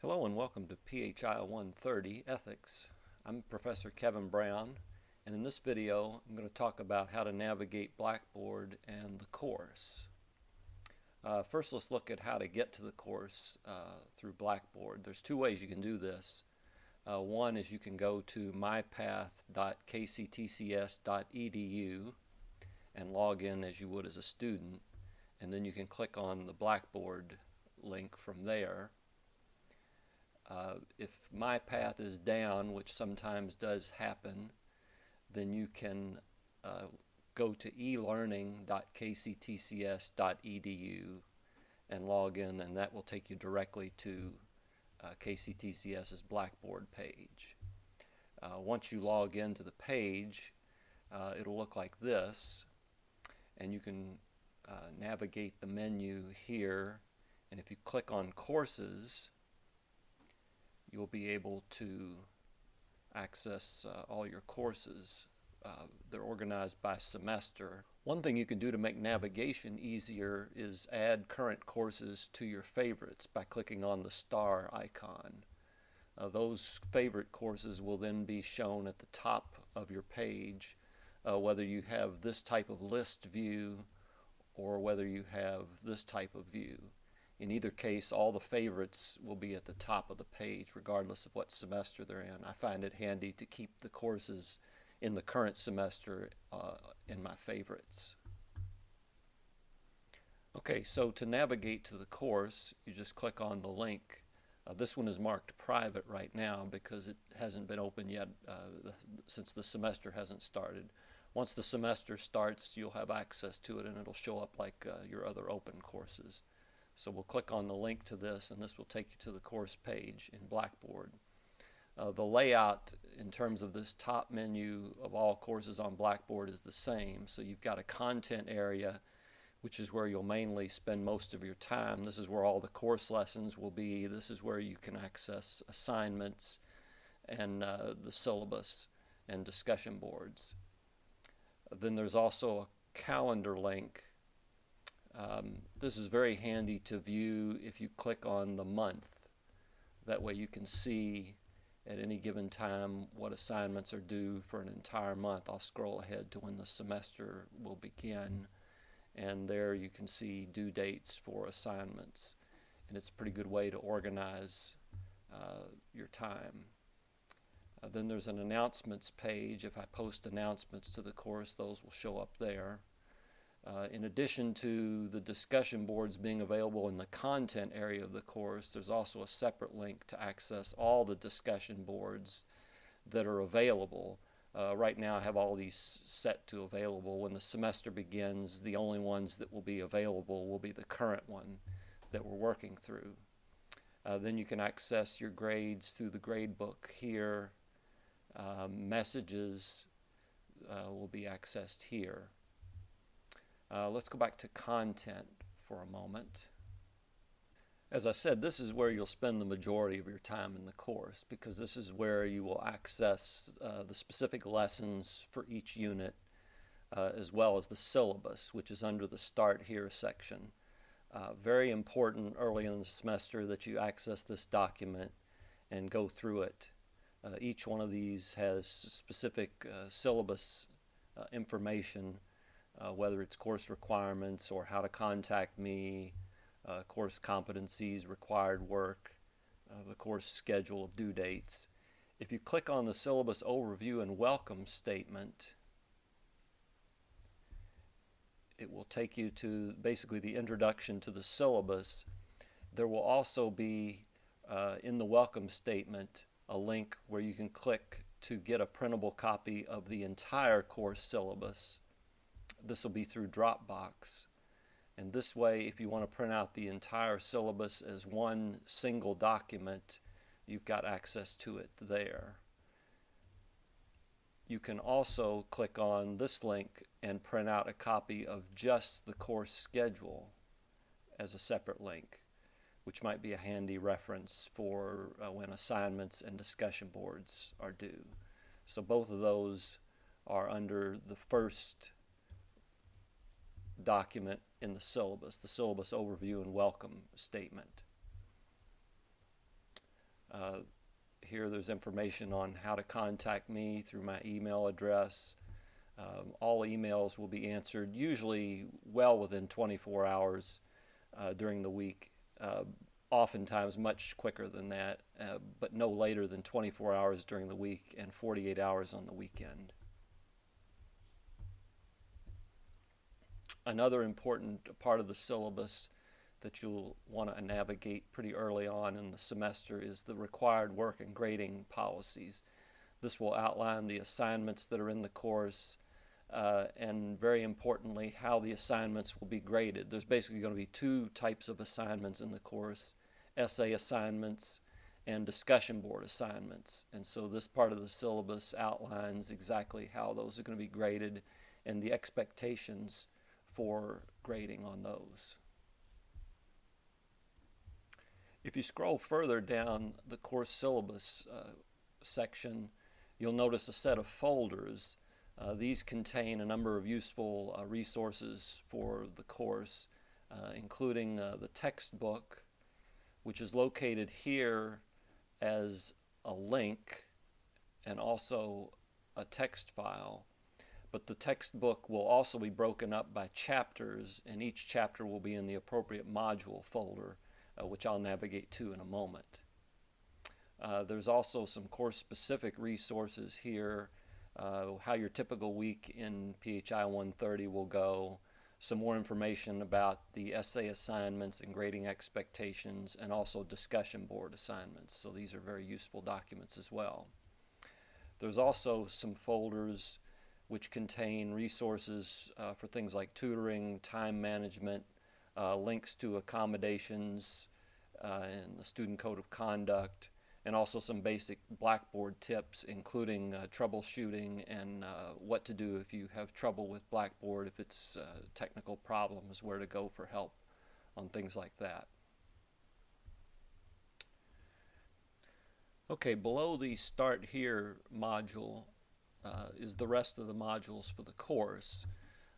Hello and welcome to PHI 130 Ethics. I'm Professor Kevin Brown, and in this video I'm going to talk about how to navigate Blackboard and the course. First, let's look at how to get to the course through Blackboard. There's two ways you can do this. One is you can go to mypath.kctcs.edu and log in as you would as a student, and then you can click on the Blackboard link from there. If MyPath is down, which sometimes does happen, then you can go to elearning.kctcs.edu and log in, and that will take you directly to KCTCS's Blackboard page. Once you log into the page, it'll look like this, and you can navigate the menu here, and if you click on Courses, you'll be able to access all your courses. They're organized by semester. One thing you can do to make navigation easier is add current courses to your favorites by clicking on the star icon. Those favorite courses will then be shown at the top of your page, whether you have this type of list view or whether you have this type of view. In either case, all the favorites will be at the top of the page regardless of what semester they're in. I find it handy to keep the courses in the current semester in my favorites. Okay, so to navigate to the course, you just click on the link. This one is marked private right now because it hasn't been open yet since the semester hasn't started. Once the semester starts, you'll have access to it and it'll show up like your other open courses. So we'll click on the link to this, and this will take you to the course page in Blackboard. The layout in terms of this top menu of all courses on Blackboard is the same. So you've got a content area, which is where you'll mainly spend most of your time. This is where all the course lessons will be. This is where you can access assignments and the syllabus and discussion boards. Then there's also a calendar link. This is very handy to view if you click on the month. That way you can see at any given time what assignments are due for an entire month. I'll scroll ahead to when the semester will begin, and there you can see due dates for assignments. And it's a pretty good way to organize your time. Then there's an announcements page. If I post announcements to the course, those will show up there. In addition to the discussion boards being available in the content area of the course, there's also a separate link to access all the discussion boards that are available. Right now I have all these set to available. When the semester begins, the only ones that will be available will be the current one that we're working through. Then you can access your grades through the grade book here. Messages will be accessed here. Let's go back to content for a moment. As I said, this is where you'll spend the majority of your time in the course, because this is where you will access the specific lessons for each unit, as well as the syllabus, which is under the Start Here section. Very important early in the semester that you access this document and go through it. Each one of these has specific syllabus information, whether it's course requirements or how to contact me, course competencies, required work, the course schedule, due dates. If you click on the syllabus overview and welcome statement, it will take you to basically the introduction to the syllabus. There will also be in the welcome statement a link where you can click to get a printable copy of the entire course syllabus. This will be through Dropbox, and this way, if you want to print out the entire syllabus as one single document, you've got access to it there. You can also click on this link and print out a copy of just the course schedule as a separate link, which might be a handy reference for when assignments and discussion boards are due. So both of those are under the first document in the syllabus overview and welcome statement. Here there's information on how to contact me through my email address. All emails will be answered usually well within 24 hours during the week. Oftentimes much quicker than that, but no later than 24 hours during the week and 48 hours on the weekend. Another important part of the syllabus that you'll want to navigate pretty early on in the semester is the required work and grading policies. This will outline the assignments that are in the course, and very importantly, how the assignments will be graded. There's basically going to be two types of assignments in the course: essay assignments and discussion board assignments. And so this part of the syllabus outlines exactly how those are going to be graded and the expectations for grading on those. If you scroll further down the course syllabus section, you'll notice a set of folders. These contain a number of useful resources for the course, including the textbook, which is located here as a link and also a text file. But the textbook will also be broken up by chapters, and each chapter will be in the appropriate module folder, which I'll navigate to in a moment. There's also some course-specific resources here, how your typical week in PHI 130 will go, some more information about the essay assignments and grading expectations, and also discussion board assignments. So these are very useful documents as well. There's also some folders which contain resources for things like tutoring, time management, links to accommodations and the student code of conduct, and also some basic Blackboard tips, including troubleshooting and what to do if you have trouble with Blackboard, if it's technical problems, where to go for help on things like that. Okay, below the Start Here module is the rest of the modules for the course,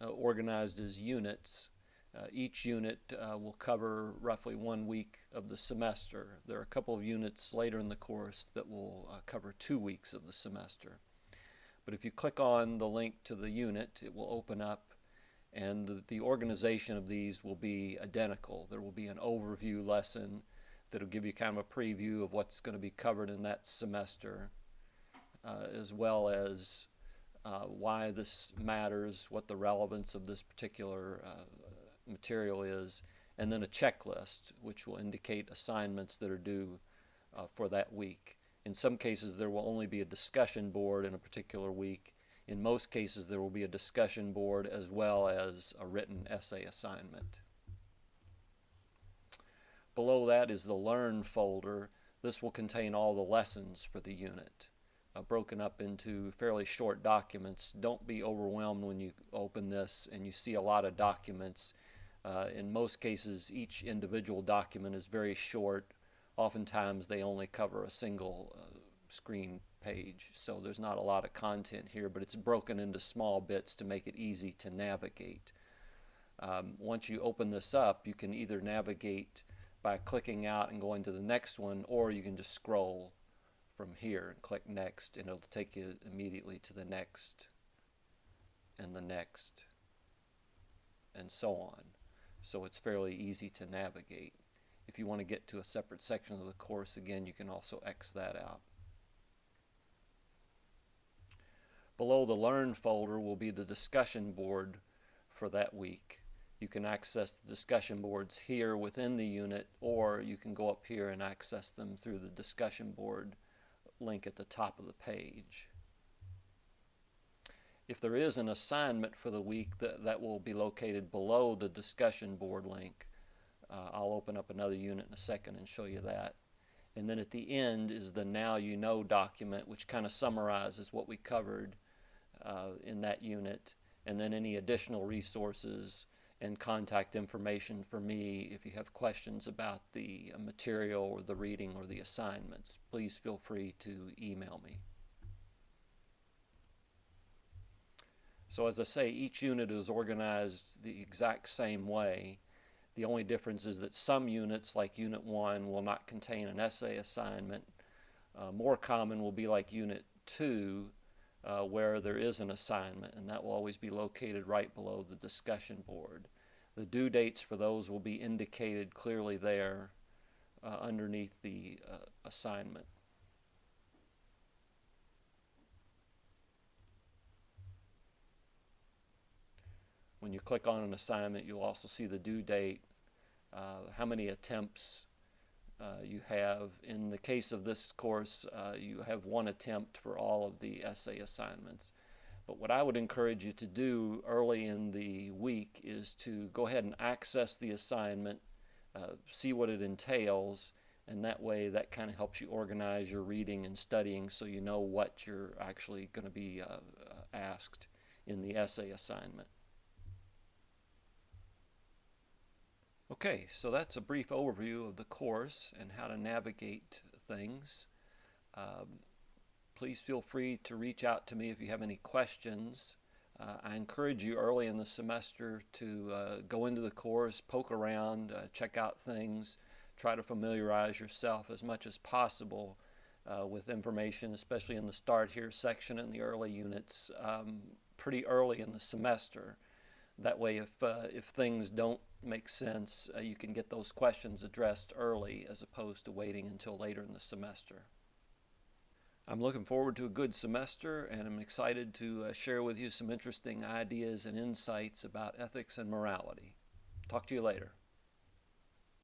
organized as units. Each unit will cover roughly 1 week of the semester. There are a couple of units later in the course that will cover 2 weeks of the semester. But if you click on the link to the unit, it will open up, and the organization of these will be identical. There will be an overview lesson that will give you kind of a preview of what's going to be covered in that semester, as well as why this matters, what the relevance of this particular material is, and then a checklist which will indicate assignments that are due for that week. In some cases there will only be a discussion board in a particular week. In most cases there will be a discussion board as well as a written essay assignment. Below that is the Learn folder. This will contain all the lessons for the unit, broken up into fairly short documents. Don't be overwhelmed when you open this and you see a lot of documents. In most cases, each individual document is very short. Oftentimes, they only cover a single screen page, so there's not a lot of content here, but it's broken into small bits to make it easy to navigate. Once you open this up, you can either navigate by clicking out and going to the next one, or you can just scroll from here and click Next, and it'll take you immediately to the next, and the next, and so on. So it's fairly easy to navigate. If you want to get to a separate section of the course, again, you can also X that out. Below the Learn folder will be the discussion board for that week. You can access the discussion boards here within the unit, or you can go up here and access them through the discussion board link at the top of the page. If there is an assignment for the week, that will be located below the discussion board link. I'll open up another unit in a second and show you that. And then at the end is the Now You Know document, which kind of summarizes what we covered in that unit, and then any additional resources and contact information for me if you have questions about the material or the reading or the assignments. Please feel free to email me. So as I say, each unit is organized the exact same way. The only difference is that some units, like Unit 1, will not contain an essay assignment, More common will be like Unit 2, where there is an assignment, and that will always be located right below the discussion board. The due dates for those will be indicated clearly there underneath the assignment. When you click on an assignment, you'll also see the due date, how many attempts you have. In the case of this course, you have one attempt for all of the essay assignments. But what I would encourage you to do early in the week is to go ahead and access the assignment, see what it entails, and that way that kind of helps you organize your reading and studying so you know what you're actually going to be asked in the essay assignment. Okay, so that's a brief overview of the course and how to navigate things. Please feel free to reach out to me if you have any questions. I encourage you early in the semester to go into the course, poke around, check out things, try to familiarize yourself as much as possible with information, especially in the Start Here section and the early units, pretty early in the semester. That way, if things don't make sense, you can get those questions addressed early as opposed to waiting until later in the semester. I'm looking forward to a good semester, and I'm excited to share with you some interesting ideas and insights about ethics and morality. Talk to you later.